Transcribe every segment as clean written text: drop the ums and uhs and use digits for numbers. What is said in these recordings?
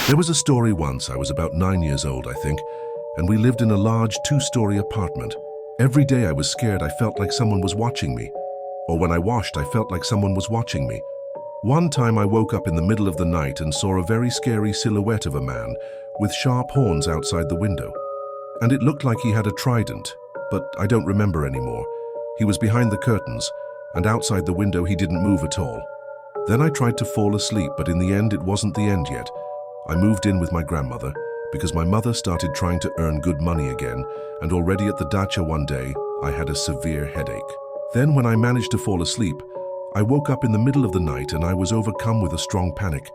There was a story once. I was about 9 years old, I think, and we lived in a large two-story apartment. Every day I was scared. I felt like someone was watching me. Or when I washed, I felt like someone was watching me. One time I woke up in the middle of the night and saw a very scary silhouette of a man with sharp horns outside the window. And it looked like he had a trident, but I don't remember anymore. He was behind the curtains, and outside the window he didn't move at all. Then I tried to fall asleep, but in the end it wasn't the end yet. I moved in with my grandmother because my mother started trying to earn good money again, and already at the dacha one day, I had a severe headache. Then when I managed to fall asleep, I woke up in the middle of the night and I was overcome with a strong panic.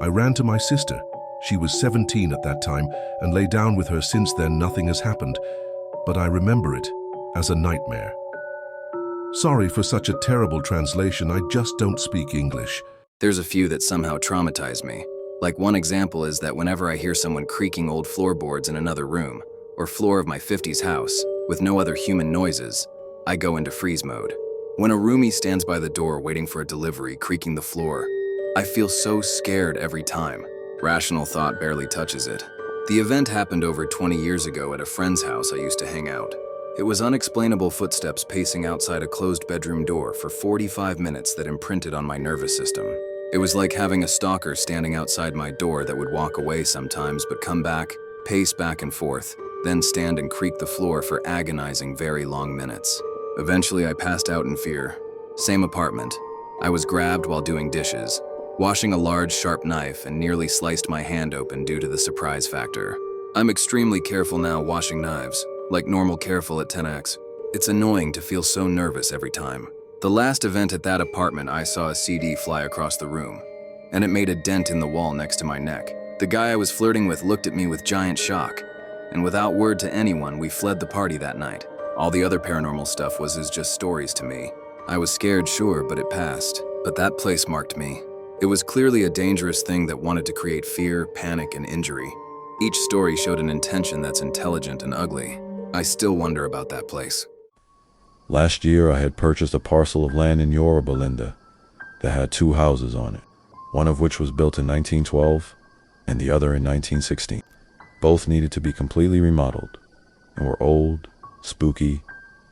I ran to my sister. She was 17 at that time and lay down with her. Since then, nothing has happened, but I remember it as a nightmare. Sorry for such a terrible translation. I just don't speak English. There's a few that somehow traumatize me. Like one example is that whenever I hear someone creaking old floorboards in another room, or floor of my 50s house, with no other human noises, I go into freeze mode. When a roomie stands by the door waiting for a delivery, creaking the floor, I feel so scared every time. Rational thought barely touches it. The event happened over 20 years ago at a friend's house I used to hang out. It was unexplainable footsteps pacing outside a closed bedroom door for 45 minutes that imprinted on my nervous system. It was like having a stalker standing outside my door that would walk away sometimes but come back, pace back and forth, then stand and creak the floor for agonizing very long minutes. Eventually I passed out in fear. Same apartment. I was grabbed while doing dishes, washing a large sharp knife, and nearly sliced my hand open due to the surprise factor. I'm extremely careful now washing knives, like normal careful at 10x. It's annoying to feel so nervous every time. The last event at that apartment, I saw a CD fly across the room, and it made a dent in the wall next to my neck. The guy I was flirting with looked at me with giant shock, and without word to anyone, we fled the party that night. All the other paranormal stuff was just stories to me. I was scared, sure, but it passed. But that place marked me. It was clearly a dangerous thing that wanted to create fear, panic, and injury. Each story showed an intention that's intelligent and ugly. I still wonder about that place. Last year, I had purchased a parcel of land in Yoruba Linda that had 2 houses on it, one of which was built in 1912 and the other in 1916. Both needed to be completely remodeled and were old, spooky,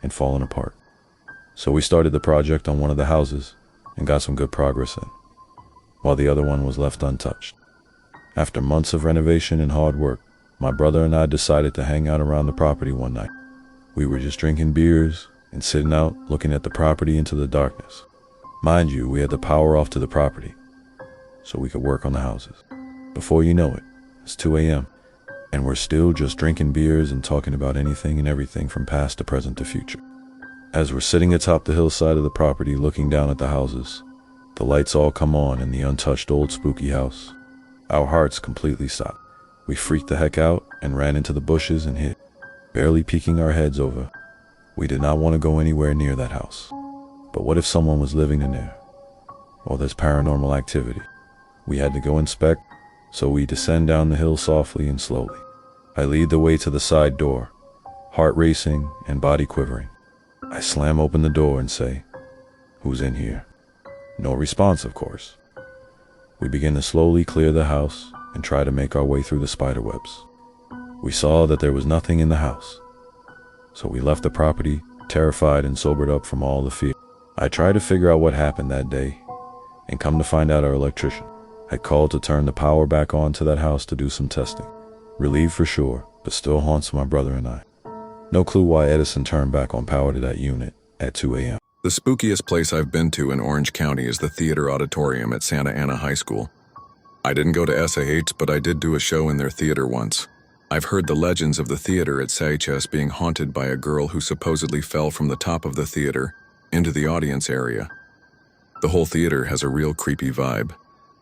and fallen apart. So we started the project on one of the houses and got some good progress in, while the other one was left untouched. After months of renovation and hard work, my brother and I decided to hang out around the property one night. We were just drinking beers and sitting out looking at the property into the darkness. Mind you, we had the power off to the property so we could work on the houses. Before you know it, it's 2 a.m. and we're still just drinking beers and talking about anything and everything from past to present to future. As we're sitting atop the hillside of the property looking down at the houses, the lights all come on in the untouched old spooky house. Our hearts completely stopped. We freaked the heck out and ran into the bushes and hid, barely peeking our heads over. We did not want to go anywhere near that house. But what if someone was living in there? Or there's paranormal activity? We had to go inspect, so we descend down the hill softly and slowly. I lead the way to the side door, heart racing and body quivering. I slam open the door and say, "Who's in here?" No response, of course. We begin to slowly clear the house and try to make our way through the spider webs. We saw that there was nothing in the house, so we left the property, terrified and sobered up from all the fear. I tried to figure out what happened that day, and come to find out our electrician had called to turn the power back on to that house to do some testing. Relieved for sure, but still haunts my brother and I. No clue why Edison turned back on power to that unit at 2 a.m. The spookiest place I've been to in Orange County is the Theater Auditorium at Santa Ana High School. I didn't go to SAH, but I did do a show in their theater once. I've heard the legends of the theater at SAHS being haunted by a girl who supposedly fell from the top of the theater into the audience area. The whole theater has a real creepy vibe,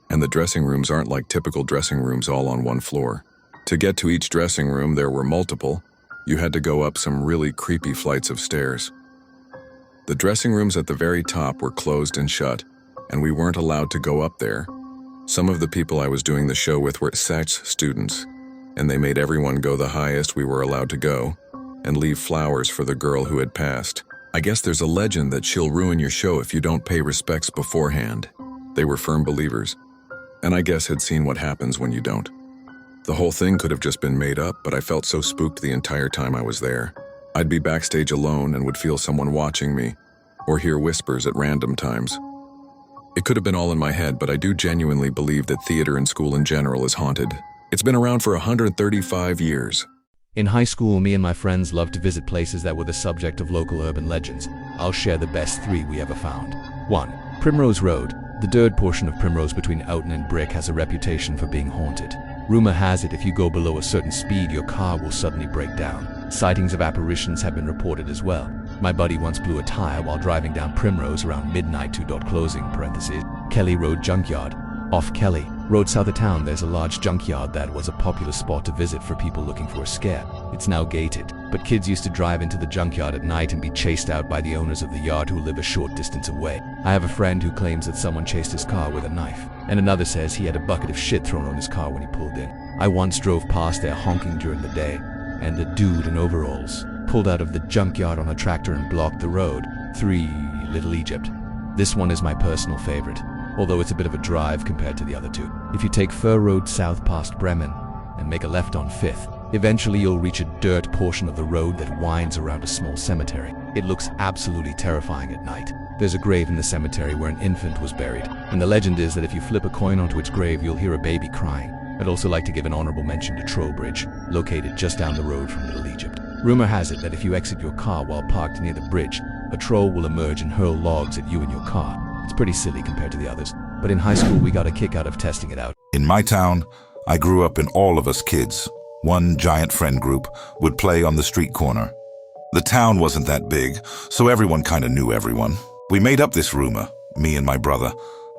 and the dressing rooms aren't like typical dressing rooms all on one floor. To get to each dressing room, there were multiple. You had to go up some really creepy flights of stairs. The dressing rooms at the very top were closed and shut, and we weren't allowed to go up there. Some of the people I was doing the show with were SAHS students, and they made everyone go the highest we were allowed to go, and leave flowers for the girl who had passed. I guess there's a legend that she'll ruin your show if you don't pay respects beforehand. They were firm believers, and I guess had seen what happens when you don't. The whole thing could have just been made up, but I felt so spooked the entire time I was there. I'd be backstage alone and would feel someone watching me, or hear whispers at random times. It could have been all in my head, but I do genuinely believe that theater and school in general is haunted. It's been around for 135 years. In high school, me and my friends loved to visit places that were the subject of local urban legends. I'll share the best 3 we ever found. 1. Primrose Road. The dirt portion of Primrose between Oughton and Brick has a reputation for being haunted. Rumor has it if you go below a certain speed, your car will suddenly break down. Sightings of apparitions have been reported as well. My buddy once blew a tire while driving down Primrose around midnight (closing parentheses). Kelly Road Junkyard. Off Kelly Road south of town, there's a large junkyard that was a popular spot to visit for people looking for a scare. It's now gated, but kids used to drive into the junkyard at night and be chased out by the owners of the yard who live a short distance away. I have a friend who claims that someone chased his car with a knife, and another says he had a bucket of shit thrown on his car when he pulled in. I once drove past there honking during the day, and a dude in overalls pulled out of the junkyard on a tractor and blocked the road. 3. Little Egypt. This one is my personal favorite, although it's a bit of a drive compared to the other 2. If you take Fur Road south past Bremen and make a left on 5th, eventually you'll reach a dirt portion of the road that winds around a small cemetery. It looks absolutely terrifying at night. There's a grave in the cemetery where an infant was buried, and the legend is that if you flip a coin onto its grave, you'll hear a baby crying. I'd also like to give an honorable mention to Trowbridge, located just down the road from Little Egypt. Rumor has it that if you exit your car while parked near the bridge, a troll will emerge and hurl logs at you and your car. It's pretty silly compared to the others, but in high school we got a kick out of testing it out. In my town, I grew up in all of us kids. One giant friend group would play on the street corner. The town wasn't that big, so everyone kind of knew everyone. We made up this rumor, me and my brother,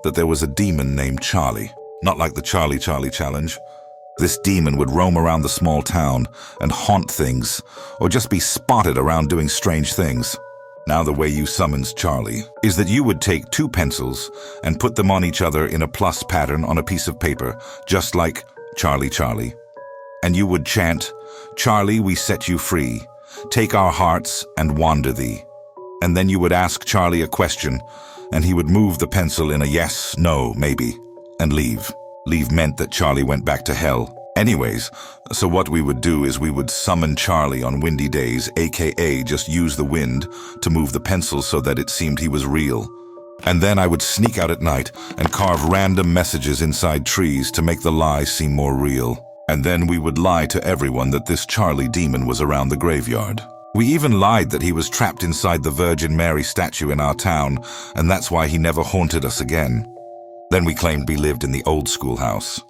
that there was a demon named Charlie. Not like the Charlie Challenge. This demon would roam around the small town and haunt things, or just be spotted around doing strange things. Now the way you summons Charlie is that you would take 2 pencils and put them on each other in a plus pattern on a piece of paper, just like Charlie. And you would chant, "Charlie, we set you free. Take our hearts and wander thee." And then you would ask Charlie a question, and he would move the pencil in a yes, no, maybe, and leave. Leave meant that Charlie went back to hell. Anyways, so what we would do is we would summon Charlie on windy days, aka just use the wind to move the pencil so that it seemed he was real. And then I would sneak out at night and carve random messages inside trees to make the lie seem more real. And then we would lie to everyone that this Charlie demon was around the graveyard. We even lied that he was trapped inside the Virgin Mary statue in our town, and that's why he never haunted us again. Then we claimed we lived in the old schoolhouse.